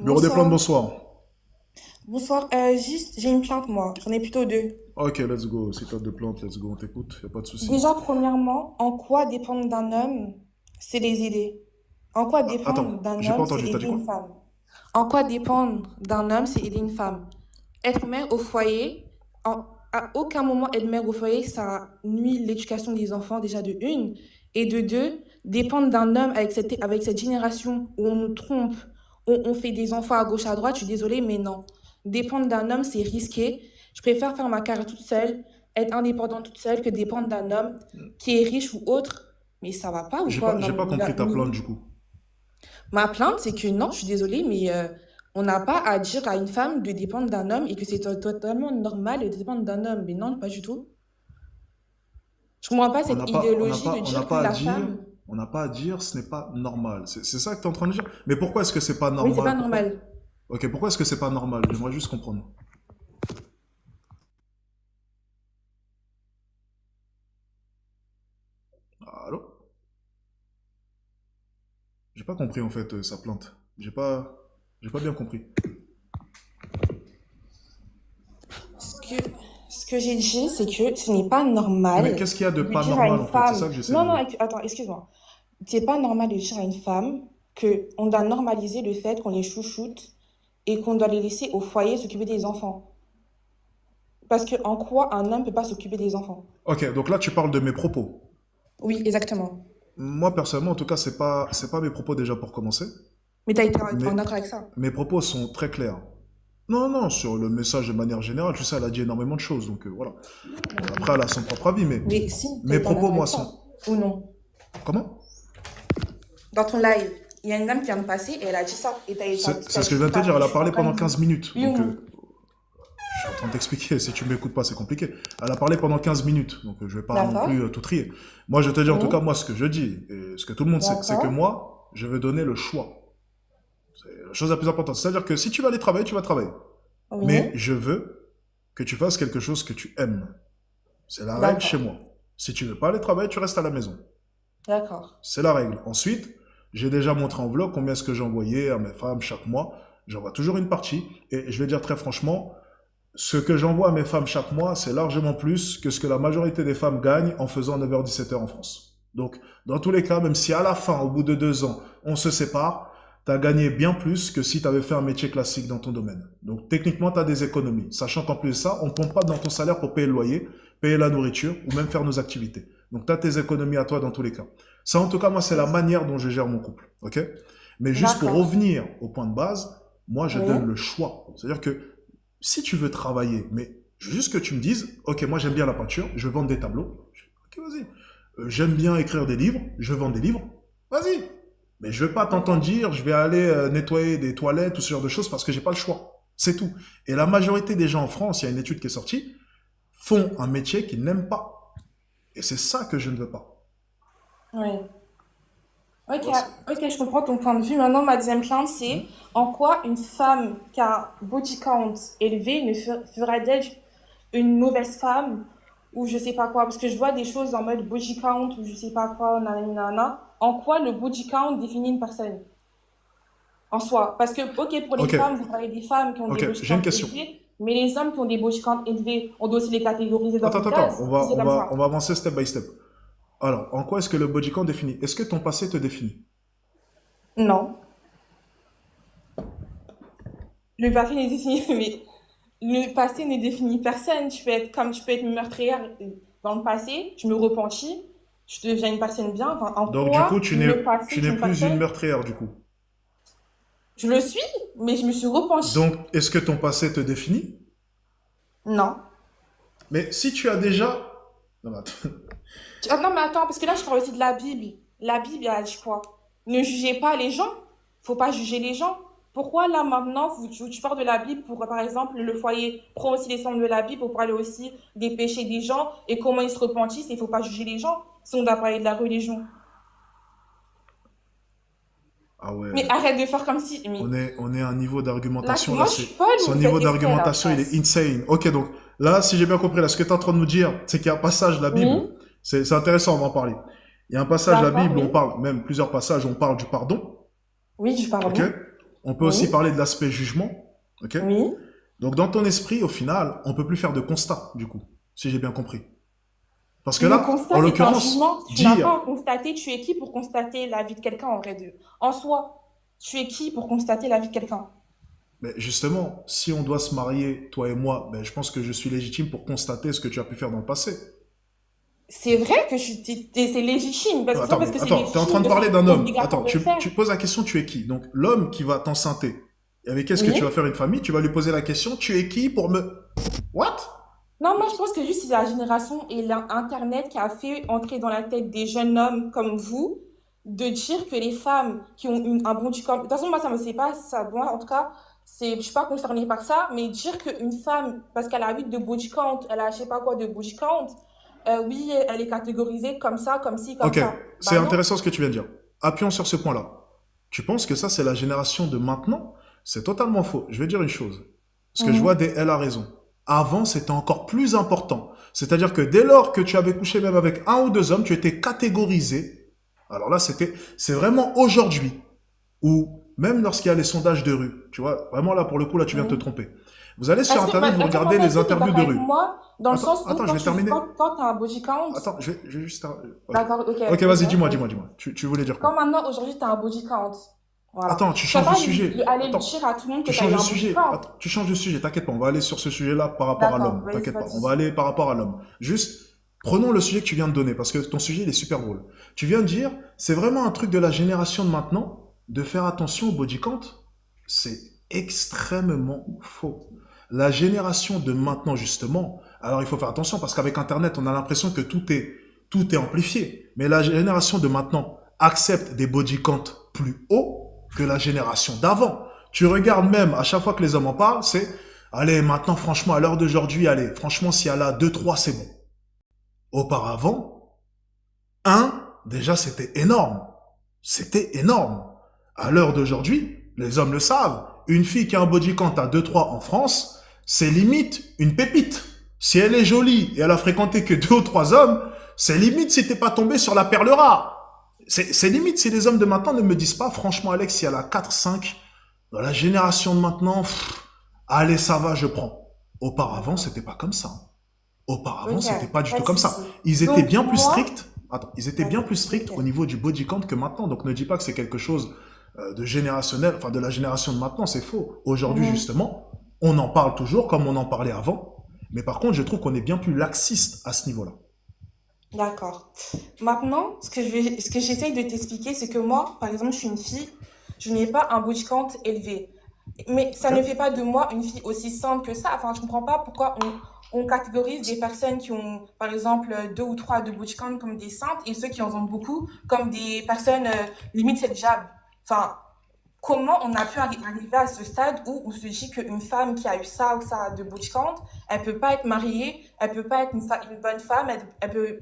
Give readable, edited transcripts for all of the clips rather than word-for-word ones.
Bureau des plantes, Bonsoir. bonsoir. Bonsoir. Juste, j'ai une plainte, moi. J'en ai plutôt deux. Ok, let's go. Si t'as deux plantes, let's go, on t'écoute, y a pas de souci. Déjà, premièrement, en quoi dépendre d'un homme, c'est les aider? En quoi Ah, dépendre attends, d'un j'ai pas homme, c'est entendu, t'as aider dit une quoi? femme? En quoi dépendre d'un homme, c'est aider une femme? Être mère au foyer, à aucun moment être mère au foyer, ça nuit l'éducation des enfants, déjà de une. Et de deux, dépendre d'un homme avec cette génération où on nous trompe, où on fait des enfants à gauche, à droite, je suis désolée, mais non. Dépendre d'un homme, c'est risqué. Je préfère faire ma carrière toute seule, être indépendante toute seule, que dépendre d'un homme qui est riche ou autre. Mais ça va pas ou quoi? J'ai pas Non, compris ta plainte du coup. ma plainte, c'est que non, je suis désolée, mais on n'a pas à dire à une femme de dépendre d'un homme et que c'est totalement normal de dépendre d'un homme. Mais non, pas du tout. Je comprends pas cette idéologie de On n'a dire que pas à la dire, femme. on n'a pas à dire, ce n'est pas normal. C'est ça que t'es en train de dire? Mais pourquoi est-ce que c'est pas Oui, c'est normal? pas Pourquoi? normal. Ok, pourquoi est-ce que c'est pas normal? J'aimerais juste comprendre. Allô? J'ai pas compris en fait sa plainte. J'ai pas bien compris. Ce que, ce que j'ai dit, c'est que ce n'est pas Mais normal qu'est-ce qu'il y a de de pas dire à normal une en fait? C'est ça femme. que j'essaie de Non, non, dire. attends, excuse-moi. C'est pas normal de dire à une femme que on doit normaliser le fait qu'on les chouchoute et qu'on doit les laisser au foyer s'occuper des enfants. Parce que en quoi un homme peut pas s'occuper des enfants? Ok, donc là tu parles de mes propos. Oui, exactement. Moi, personnellement, en tout cas, c'est pas mes propos déjà pour commencer, Mais t'as été mais en accord avec ça. mes propos sont très clairs. Non, non, sur le message de manière générale, tu sais, elle a dit énormément de choses, donc voilà. Après, elle a son propre avis, mais Mais si, t'as mes été en propos, accord moi, avec sont... ça. Ou non? Comment? Dans ton live, il y a une dame qui vient de passer et elle a dit ça. Et C'est ce que je viens de te dire, elle je a suis en parlé train pendant de dire. 15 minutes, Oui ou donc non? je suis en train de t'expliquer, si tu m'écoutes pas, c'est compliqué. Elle a parlé pendant 15 minutes, donc je vais pas non D'accord. plus tout trier. Moi, je te dis en tout cas, Oui. moi, ce que je dis, et ce que tout le monde sait, c'est que D'accord. moi, je veux donner le choix. C'est la chose la plus importante. C'est-à-dire que si tu vas aller travailler, tu vas travailler. Mais Oui. je veux que tu fasses quelque chose que tu aimes. C'est la règle chez D'accord. moi. Si tu veux pas aller travailler, tu restes à la maison. D'accord. C'est la règle. Ensuite, j'ai déjà montré en vlog combien est-ce que j'envoyais à mes femmes chaque mois. J'envoie toujours une partie. Et je vais dire très franchement, ce que j'envoie à mes femmes chaque mois, c'est largement plus que ce que la majorité des femmes gagnent en faisant 9h-17h en France. Donc, dans tous les cas, même si à la fin, au bout de 2 ans, on se sépare, tu as gagné bien plus que si tu avais fait un métier classique dans ton domaine. Donc, techniquement, tu as des économies. Sachant qu'en plus de ça, on ne pompe pas dans ton salaire pour payer le loyer, payer la nourriture ou même faire nos activités. Donc, tu as tes économies à toi dans tous les cas. Ça, en tout cas, moi, c'est la manière dont je gère mon couple. OK? Mais juste pour D'accord. revenir au point de base, moi, je donne Oui. le choix. C'est-à-dire que si tu veux travailler, mais je veux juste que tu me dises, ok, moi j'aime bien la peinture, je veux vendre des tableaux. Ok, vas-y. J'aime bien écrire des livres, je veux vendre des livres. Vas-y. Mais je ne vais pas t'entendre D'accord. dire, je vais aller nettoyer des toilettes ou ce genre de choses parce que j'ai pas le choix. C'est tout. Et la majorité des gens en France, il y a une étude qui est sortie, font un métier qu'ils n'aiment pas. Et c'est ça que je ne veux pas. Oui. Tu Ok, vois, ok, je comprends ton point de vue. Maintenant, ma deuxième plainte, c'est hmm. en quoi une femme qui a un body count élevé ne fera d'elle une mauvaise femme ou je sais pas quoi. Parce que je vois des choses en mode body count ou je sais pas quoi, nanana. En quoi le body count définit une personne en soi? Parce que, ok, pour les Ok, femmes, vous parlez des femmes qui ont des ok, body j'ai une counts question. élevés, mais les hommes qui ont des body counts élevés, on doit aussi les catégoriser dans une Attends, case. Si c'est comme on ça. va avancer step by step. Alors, en quoi est-ce que le body count définit? Est-ce que ton passé te définit? Non. Le passé n'est défini, mais le passé ne définit personne. Tu peux être comme tu peux être meurtrière dans le passé, je me repentis, je deviens une personne bien. Enfin, en Donc du coup, quoi le passé tu n'es d'une plus une personne, meurtrière du coup. je le suis, mais je me suis repentie. Donc, est-ce que ton passé te définit? Non. Mais si tu as déjà... Non, mais attends. Ah, non, mais attends, parce que là, je parle aussi de la Bible. La Bible, elle a dit quoi? Ne jugez pas les gens. Faut pas juger les gens. Pourquoi là maintenant, tu parles de la Bible pour, par exemple, le foyer prend aussi les sons de la Bible pour parler aussi des péchés des gens et comment ils se repentissent et il faut pas juger les gens si on doit parler de la religion. Ah ouais, Mais arrête de faire comme si. Mais on est à un niveau là, d'argumentation, là, moi, je c'est... suis folle ou Son vous niveau faites exprès là, d'argumentation, il est France? insane. Ok, donc là, si j'ai bien compris, là, ce que tu es en train de nous dire, c'est qu'il y a un passage de la Bible, Oui, c'est intéressant, on va en parler. Il y a un passage de la d'accord, Bible, où on oui. parle, même plusieurs passages, où on parle du pardon, Oui, du ok? pardon. On peut aussi Oui, parler de l'aspect jugement. Ok? oui. Donc, dans ton esprit, au final, on peut plus faire de constat, du coup, si j'ai bien compris. Parce que Le là, en constat, c'est un l'occurrence, jugement. Tu n'as dire, pas à constater. Tu es qui pour constater la vie de quelqu'un en vrai de. En soi, tu es qui pour constater la vie de quelqu'un? mais justement, si on doit se marier, toi et moi, ben, je pense que je suis légitime pour constater ce que tu as pu faire dans le passé. C'est vrai que c'est légitime. Parce que c'est pas parce que c'est Attends, t'es en train légitime de que c'est parler d'un homme. obligatoire Attends, de le faire. tu poses la question, tu es qui? Donc, l'homme qui va t'enceinte, et avec qui est-ce que tu vas Oui. faire une famille, tu vas lui poser la question, tu es qui pour me... What? Non, moi, je pense que juste c'est la génération et l'Internet qui a fait entrer dans la tête des jeunes hommes comme vous de dire que les femmes qui ont un bon du corps. De toute façon, moi, ça me sait pas, ça, moi, en tout cas, je suis pas concernée par ça, mais dire qu'une femme, parce qu'elle a 8 de body count, elle a je sais pas quoi de body count, oui, elle est catégorisée comme ça, comme ci, comme Ok, ça. c'est Bah non. intéressant ce que tu viens de dire. Appuyons sur ce point-là. Tu penses que ça, c'est la génération de maintenant? C'est totalement faux. Je vais dire une chose. Ce que je vois, Mhm. elle a raison. Avant, c'était encore plus important. C'est-à-dire que dès lors que tu avais couché même avec un ou deux hommes, tu étais catégorisé. Alors là, c'est vraiment aujourd'hui, ou même lorsqu'il y a les sondages de rue. Tu vois, vraiment là, pour le coup, là, tu viens de te Mhm. tromper. Vous allez sur Est-ce que, Internet, vous attends, regardez maintenant, est-ce les que tu es interviews d'accord de avec rue. moi dans le sens où Attends, je vais terminer. quand tu as un body count, Attends, je vais juste... Ok. d'accord, ok, Ok, vas-y, ok, dis-moi, dis-moi, vas-y. dis-moi. Tu voulais dire Quand quoi? maintenant, aujourd'hui, tu as un body count, voilà. Attends, tu Tu vas changes de pas sujet. aller lui Attends, dire à tout le monde tu que tu as changes eu de un body sujet. count. Attends, tu changes de sujet. T'inquiète pas, on va aller sur ce sujet-là par rapport à D'accord, l'homme. vas-y, T'inquiète pas de pas, on va souci. aller par rapport à l'homme. Juste, prenons le sujet que tu viens de donner, parce que ton sujet, il est super drôle. Tu viens de dire, c'est vraiment un truc de la génération de maintenant, de faire attention au body count. C'est extrêmement faux. La génération de maintenant, justement, alors il faut faire attention, parce qu'avec Internet, on a l'impression que tout est amplifié. Mais la génération de maintenant accepte des body counts plus hauts que la génération d'avant. Tu regardes même, à chaque fois que les hommes en parlent, c'est, allez, maintenant, franchement, à l'heure d'aujourd'hui, allez, franchement, s'il y a là 2, 3, c'est bon. Auparavant, un, déjà, c'était énorme. C'était énorme. À l'heure d'aujourd'hui, les hommes le savent, une fille qui a un body count à 2-3 en France, c'est limite une pépite. Si elle est jolie et elle a fréquenté que 2 ou 3 hommes, c'est limite si t'es pas tombé sur la perle rare. C'est limite si les hommes de maintenant ne me disent pas, franchement Alex, si elle a 4-5, dans la génération de maintenant, allez, ça va, je prends. Auparavant, D'accord. c'était pas comme ça. Auparavant, Ok, c'était pas du pas tout de comme ça. souci. Ils étaient Donc, bien plus moi, stricts. Attends, ils étaient bien plus d'accord, stricts ok. au niveau du body count que maintenant. Donc ne dis pas que c'est quelque chose de générationnel, enfin de la génération de maintenant, c'est faux. Aujourd'hui, Mhm. justement, on en parle toujours comme on en parlait avant. Mais par contre, je trouve qu'on est bien plus laxiste à ce niveau-là. D'accord. Maintenant, ce que j'essaye de t'expliquer, c'est que moi, par exemple, je suis une fille, je n'ai pas un body count élevé. Mais ça Ok? ne fait pas de moi une fille aussi simple que ça. Enfin, je comprends pas pourquoi on catégorise des personnes qui ont, par exemple, deux ou trois de body count comme des saintes et ceux qui en ont beaucoup comme des personnes limite c'est le diable. Enfin, comment on a pu arriver à ce stade où on se dit qu'une femme qui a eu ça ou ça de body count, elle peut pas être mariée, elle peut pas être une bonne femme, elle peut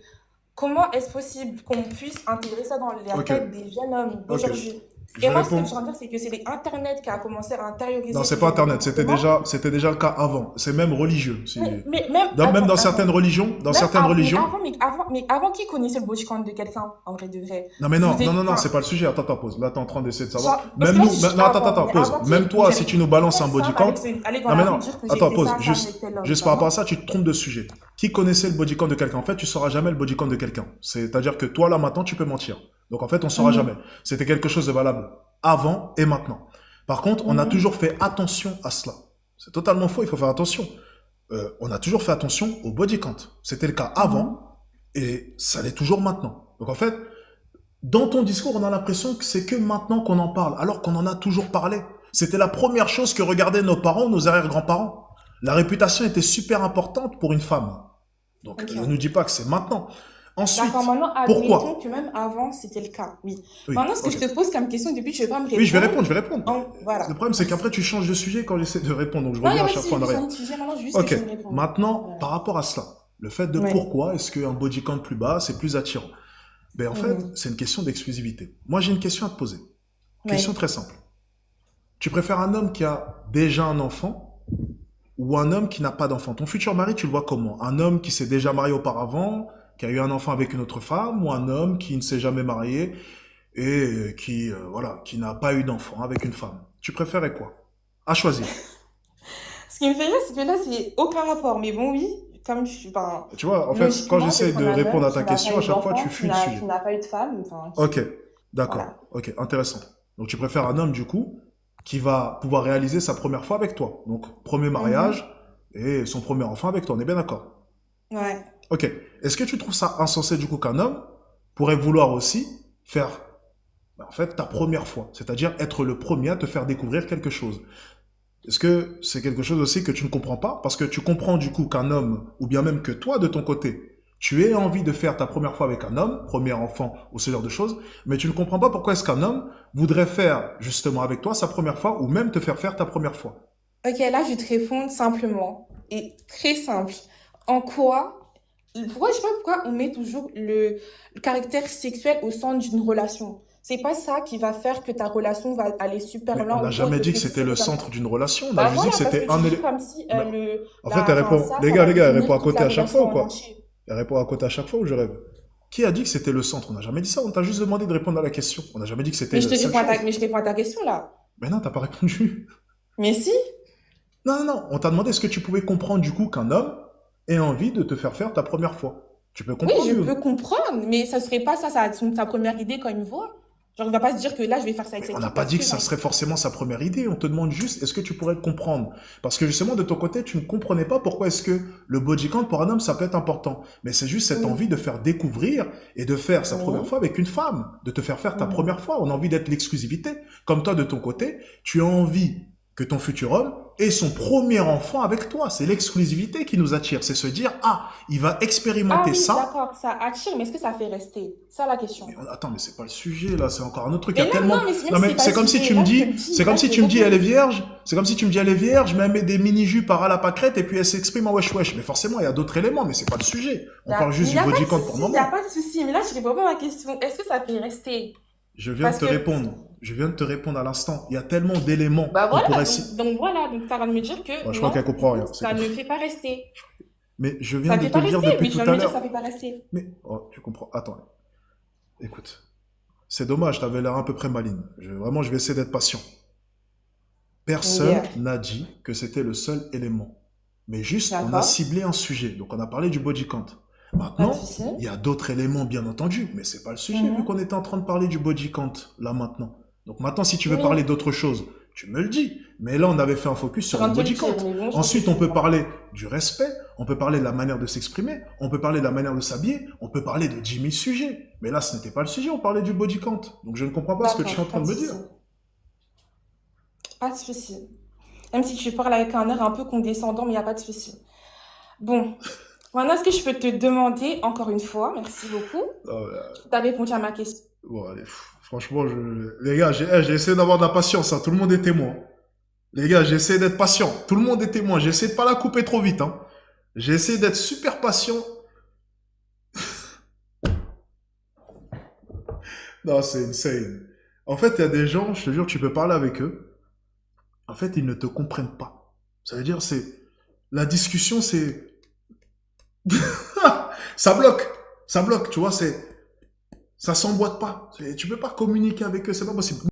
comment est-ce possible qu'on puisse intégrer ça dans la Ok, tête des jeunes hommes ok. d'aujourd'hui? Je Et vais moi, ce que je répondre. veux dire, c'est que c'est l'Internet qui a commencé à Non, intérioriser c'est ce pas genre de Internet, comportement. c'était déjà le cas avant. C'est même religieux. Mais même, Même attends, dans attends. certaines religions, Mais avant, qui connaissait le body count de quelqu'un, en vrai de vrai? non mais Je non, vous non, ai, non, non, enfin, c'est pas le sujet. Attends, pause. Là, t'es en train d'essayer de savoir. parce Même que là, nous, je dis non, avant, mais pause. avant Même qui, toi, si j'avais tu nous balances un quelle body femme count, aller dans non mais la rue non, dire que j'ai attends, été pause. sa femme avec tel homme? Juste Bah par rapport à non. ça, tu te trompes de sujet. Qui connaissait le body count de quelqu'un? En fait, tu sauras jamais le body count de quelqu'un. C'est-à-dire que toi, là, maintenant, tu peux mentir. Donc, en fait, on saura jamais. Mhm, C'était quelque chose de valable avant et maintenant. Par contre, on a mhm, toujours fait attention à cela. C'est totalement faux, il faut faire attention. On a toujours fait attention au body count. C'était le cas mhm. avant et ça l'est toujours maintenant. Donc, en fait, dans ton discours, on a l'impression que c'est que maintenant qu'on en parle, alors qu'on en a toujours parlé. C'était la première chose que regardaient nos parents, nos arrière-grands-parents. La réputation était super importante pour une femme. Donc, ne nous Ok. dis pas que c'est maintenant. D'accord, Ensuite, maintenant, admettons que pourquoi? même avant, c'était le cas. Oui. Oui, Maintenant, ce que ok. je te pose comme question, depuis, tu ne veux pas me Oui, je vais répondre. répondre, je vais répondre. Le Voilà. problème, c'est qu'après, Merci. tu changes de sujet quand j'essaie de répondre. Donc, je Non, il n'y reviens a à pas de chaque sujet, fois en je veux arrière. changer de sujet. Maintenant, je veux juste que Ok. tu me répondes. Maintenant, Voilà. par rapport à cela, le fait de Ouais. pourquoi est-ce qu'un body count plus bas, c'est plus attirant? Ben, en fait, Mhm. c'est une question d'exclusivité. Moi, j'ai une question à te poser. Question Ouais. très simple. Tu préfères un homme qui a déjà un enfant ou un homme qui n'a pas d'enfant? Ton futur mari, tu le vois comment? Un homme qui s'est déjà marié auparavant, qui a eu un enfant avec une autre femme, ou un homme qui ne s'est jamais marié et qui, voilà, qui n'a pas eu d'enfant avec une femme? Tu préférais quoi? À choisir. Ce qui me fait rire, c'est que là, c'est aucun rapport. Mais bon, oui, comme je suis, ben, Tu vois, en fait, quand logiquement, je vais j'essaie de prendre un répondre homme à ta qui n'a pas question, à eu chaque fois, tu d'enfant, fuis le sujet. qui n'a pas eu de femme, enfin, Ok, d'accord. voilà. Ok, intéressant. Donc tu préfères un homme, du coup, qui va pouvoir réaliser sa première fois avec toi. Donc, premier mariage Mhm. et son premier enfant avec toi. On est bien d'accord? Ouais. Ok. Est-ce que tu trouves ça insensé, du coup, qu'un homme pourrait vouloir aussi faire, en fait, ta première fois? C'est-à-dire être le premier à te faire découvrir quelque chose. Est-ce que c'est quelque chose aussi que tu ne comprends pas? Parce que tu comprends du coup qu'un homme, ou bien même que toi de ton côté, tu aies envie de faire ta première fois avec un homme, premier enfant ou ce genre de choses, mais tu ne comprends pas pourquoi est-ce qu'un homme voudrait faire justement avec toi sa première fois ou même te faire faire ta première fois. Ok, là, je vais te répondre simplement et très simple. En quoi, pourquoi, je sais pas pourquoi on met toujours le caractère sexuel au centre d'une relation. C'est pas ça qui va faire que ta relation va aller super Mais on loin n'a ou jamais autre, dit parce que que si c'était le c'était comme ça. centre d'une relation, on a Bah juste dit voilà, que parce que c'était tu un dis élément. comme si En fait, elle enfin, répond, ça va les gars, elle définir répond à toute côté la à chaque fois relation ou en quoi? entier. Elle répond à côté à chaque fois ou je rêve? Qui a dit que c'était le centre? On n'a jamais dit ça, on t'a juste demandé de répondre à la question. On n'a jamais dit que c'était Mais je la te seule réponds chose. mais je réponds à ta question là. Mais non, t'as pas répondu. Mais si, Non, non, non. On t'a demandé est-ce que tu pouvais comprendre du coup qu'un homme ait envie de te faire faire ta première fois. Tu peux oui, comprendre, je lui ou peux non? comprendre, mais ça serait pas ça, sa première idée quand il me voit. Genre, il va pas se dire que là, je vais faire ça avec Mais cette on n'a fille pas parce dit que, que ça genre, serait forcément sa première idée. On te demande juste est-ce que tu pourrais le comprendre. Parce que justement, de ton côté, tu ne comprenais pas pourquoi est-ce que le body count pour un homme, ça peut être important. Mais c'est juste cette envie oui, de faire découvrir et de faire sa première oui, fois avec une femme. De te faire faire ta mhm. première fois. On a envie d'être l'exclusivité. Comme toi, de ton côté, tu as envie que ton futur homme ait son premier enfant avec toi. C'est l'exclusivité qui nous attire. C'est se dire, ah, il va Ah expérimenter oui, ça. d'accord, ça attire, mais est-ce que ça fait rester? Ça, la question. Mais attends, mais c'est pas le sujet là, c'est encore un autre truc. Il y Mais a là, non, tellement. mais même Non si mais c'est pas c'est le comme si sujet, tu me là, je te le dis, c'est dis, comme là, je si te tu me dis elle est réponds. vierge, c'est comme si tu me dis elle est vierge, mais elle met des mini jupes par à la pâquerette et puis elle s'exprime en wesh wesh. Mais forcément, il y a d'autres éléments, mais c'est pas le sujet. On parle Mais juste il du n'y a pas body de count pour le souci, il n'y a moment. pas de souci. Mais là, je réponds pas à ma question. Est-ce que ça fait rester? Je viens de Parce te que, répondre. Je viens de te répondre à l'instant. Il y a tellement d'éléments bah qu'on voilà, pourrait si. donc voilà, donc tu as de me dire Ouais, que je crois qu'elle non, du comprend coup, rien. C'est ça con. ne fait pas rester. Mais je viens Ça ne de fait te pas le dire rester, depuis mais tu tout viens de à me dire que ça l'heure. ne fait pas rester. Mais oh, tu comprends. Attends. Écoute. C'est dommage, t'avais l'air un peu près maligne. Vraiment, je vais essayer d'être patient. Personne Yeah. n'a dit que c'était le seul élément. Mais juste, on a D'accord, ciblé un sujet. Donc, on a parlé du body count. pas de Maintenant, souci. il y a d'autres éléments, bien entendu, mais c'est pas le sujet, vu Mhm. qu'on était en train de parler du body count, là, maintenant. Donc, maintenant, si tu veux Oui, parler d'autre chose, tu me le dis. Mais là, on avait fait un focus je suis sur en le train de te body le count. dire, mais bon, je Ensuite, on continue, peut moi. parler du respect, on peut parler de la manière de s'exprimer, on peut parler de la manière de s'habiller, on peut parler de 10 000 sujets. Mais là, ce n'était pas le sujet, on parlait du body count. Donc, je ne comprends pas ce que tu es en D'accord, train pas de de me dire. souci. Pas de souci. Même si tu parles avec un air un peu condescendant, mais il n'y a pas de souci. Bon, maintenant, est-ce que je peux te demander, encore une fois, merci beaucoup, Ah, tu as répondu à ma question. bon, allez, franchement, les gars, j'ai essayé d'avoir de la patience, hein. Tout le monde est témoin. Les gars, j'ai essayé d'être patient. Tout le monde est témoin. J'ai essayé de pas la couper trop vite, hein. J'ai essayé d'être super patient. Non, c'est insane. En fait, il y a des gens, je te jure, tu peux parler avec eux. En fait, ils ne te comprennent pas. Ça veut dire, c'est, la discussion, c'est, ça bloque. Ça bloque, tu vois, c'est, ça s'emboîte pas. Tu peux pas communiquer avec eux, c'est pas possible.